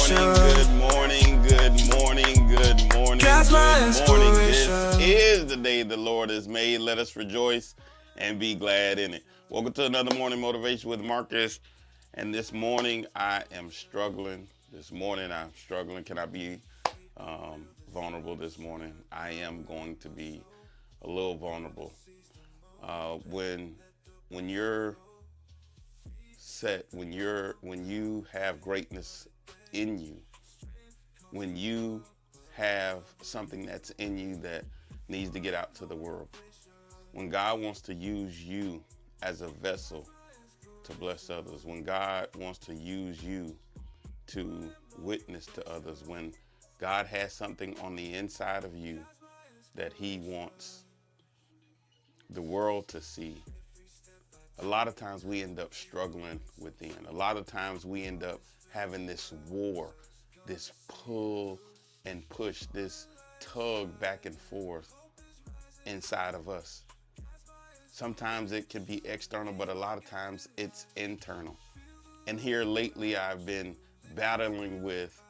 morning, good morning, good morning, That's my good morning. This inspiration. is the day the Lord has made. Let us rejoice and be glad in it. Welcome to another morning motivation with Marcus. And this morning I am struggling. Can I be vulnerable this morning? I am going to be a little vulnerable. When you're set, when you have greatness in you, when you have something that's in you that needs to get out to the world, when God wants to use you as a vessel to bless others, when God wants to use you to witness to others, when God has something on the inside of you that He wants the world to see, a lot of times we end up struggling within. A lot of times we end up having this war, this pull and push, this tug back and forth inside of us. Sometimes it can be external, but a lot of times it's internal. And here lately I've been battling with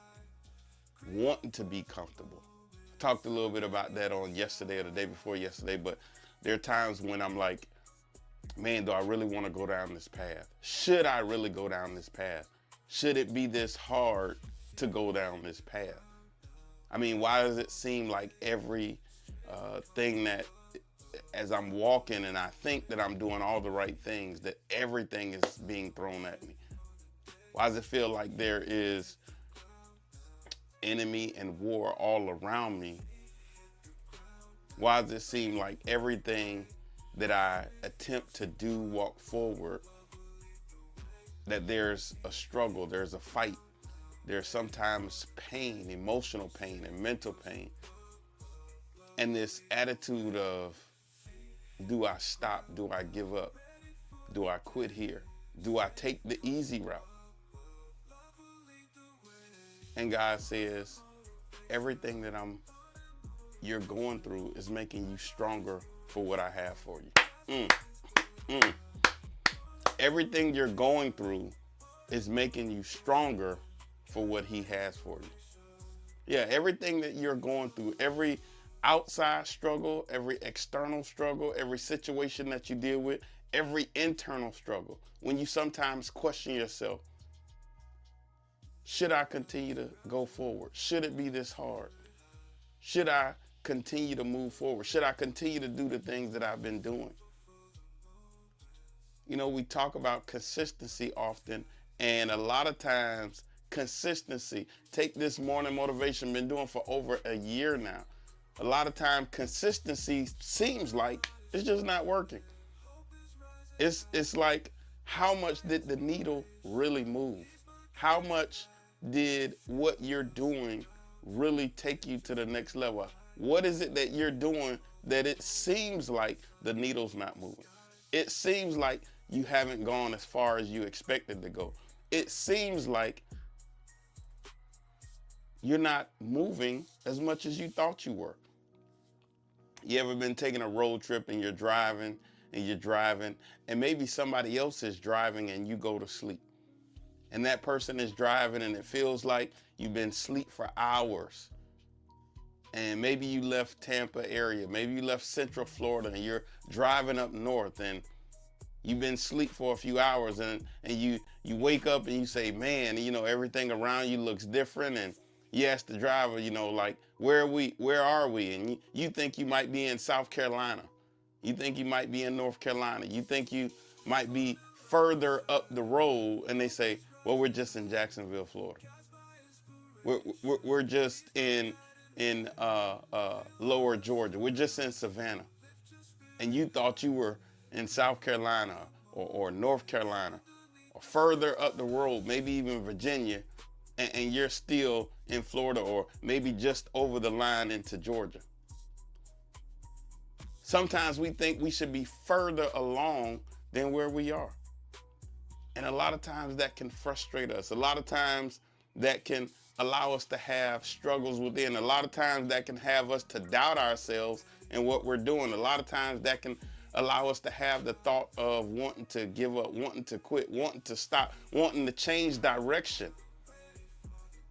wanting to be comfortable. Talked a little bit about that on yesterday or the day before yesterday, but there are times when I'm like, man, do I really want to go down this path? Should I really go down this path? Should it be this hard to go down this path? I mean, why does it seem like every thing that as I'm walking and I think that I'm doing all the right things, that everything is being thrown at me? Why does it feel like there is enemy and war all around me? Why does it seem like everything that I attempt to do, walk forward, that there's a struggle, there's a fight, there's sometimes pain, emotional pain and mental pain, and this attitude of, do I stop? Do I give up? Do I quit here? Do I take the easy route? And God says, everything that you're going through is making you stronger for what I have for you. Everything you're going through is making you stronger for what He has for you. Yeah, everything that you're going through, every outside struggle, every external struggle, every situation that you deal with, every internal struggle, when you sometimes question yourself, should I continue to go forward? Should it be this hard? Should I continue to move forward? Should I continue to do the things that I've been doing? You know, we talk about consistency often, and a lot of times consistency, take this morning motivation, been doing for over a year now. A lot of time consistency seems like it's just not working. It's like, how much did the needle really move? How much did what you're doing really take you to the next level? What is it that you're doing that it seems like the needle's not moving? It seems like you haven't gone as far as you expected to go. It seems like you're not moving as much as you thought you were. You ever been taking a road trip and you're driving and maybe somebody else is driving and you go to sleep? And that person is driving and it feels like you've been asleep for hours. And maybe you left Tampa area, maybe you left Central Florida and you're driving up north and you've been asleep for a few hours and you wake up and you say, man, you know, everything around you looks different. And you ask the driver, you know, like, where are we? And you think you might be in South Carolina. You think you might be in North Carolina. You think you might be further up the road. And they say, well, we're just in Jacksonville, Florida. We're just in lower Georgia. We're just in Savannah. And you thought you were in South Carolina or North Carolina or further up the road, maybe even Virginia, and you're still in Florida or maybe just over the line into Georgia. Sometimes we think we should be further along than where we are. And a lot of times that can frustrate us. A lot of times that can allow us to have struggles within. A lot of times that can have us to doubt ourselves and what we're doing. A lot of times that can allow us to have the thought of wanting to give up, wanting to quit, wanting to stop, wanting to change direction.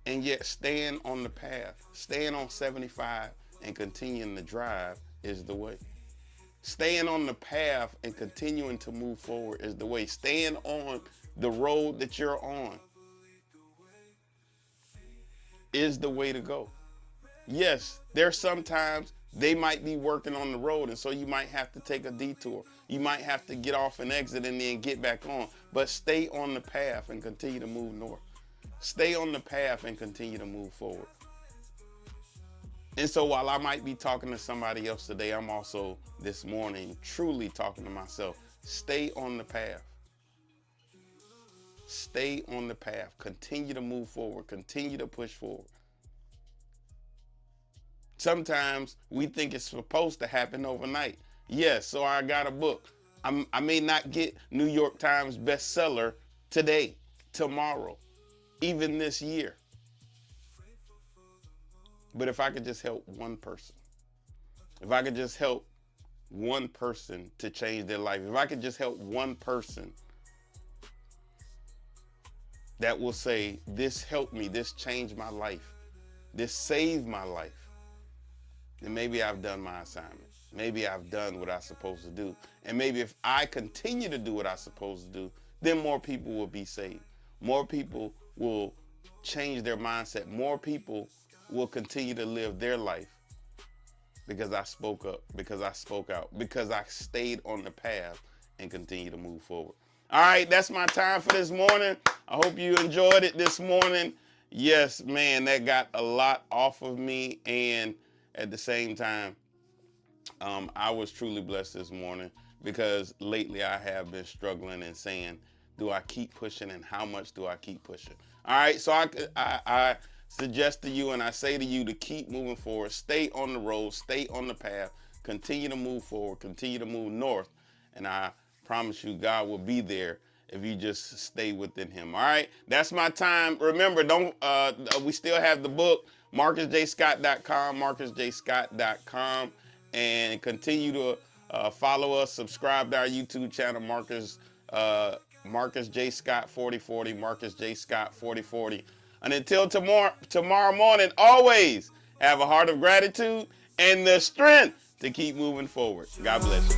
And yet staying on the path, staying on 75 and continuing to drive is the way. Staying on the path and continuing to move forward is the way. Staying on the road that you're on is the way to go. Yes, there's sometimes they might be working on the road, and so you might have to take a detour. You might have to get off and exit and then get back on. But stay on the path and continue to move north. Stay on the path and continue to move forward. And so while I might be talking to somebody else today, I'm also this morning truly talking to myself. Stay on the path. Stay on the path. Continue to move forward. Continue to push forward. Sometimes we think it's supposed to happen overnight. Yes, so I got a book. I may not get New York Times bestseller today, tomorrow, even this year. But if I could just help one person, if I could just help one person to change their life, if I could just help one person that will say, this helped me, this changed my life, this saved my life, then maybe I've done my assignment. Maybe I've done what I'm supposed to do. And maybe if I continue to do what I'm supposed to do, then more people will be saved. More people will change their mindset. More people will continue to live their life because I spoke up, because I spoke out, because I stayed on the path and continue to move forward. All right, that's my time for this morning. I hope you enjoyed it this morning. Yes, man, that got a lot off of me, and at the same time, I was truly blessed this morning because lately I have been struggling and saying, do I keep pushing and how much do I keep pushing? All right, so I suggest to you and I say to you to keep moving forward, stay on the road, stay on the path, continue to move forward, continue to move north, and I promise you God will be there if you just stay within him. All right, that's my time. Remember, we still have the book, marcusjscott.com, marcusjscott.com, and continue to follow us, subscribe to our YouTube channel, Marcus J. Scott 4040, Marcus J. Scott 4040. And until tomorrow morning, always have a heart of gratitude and the strength to keep moving forward. God bless you.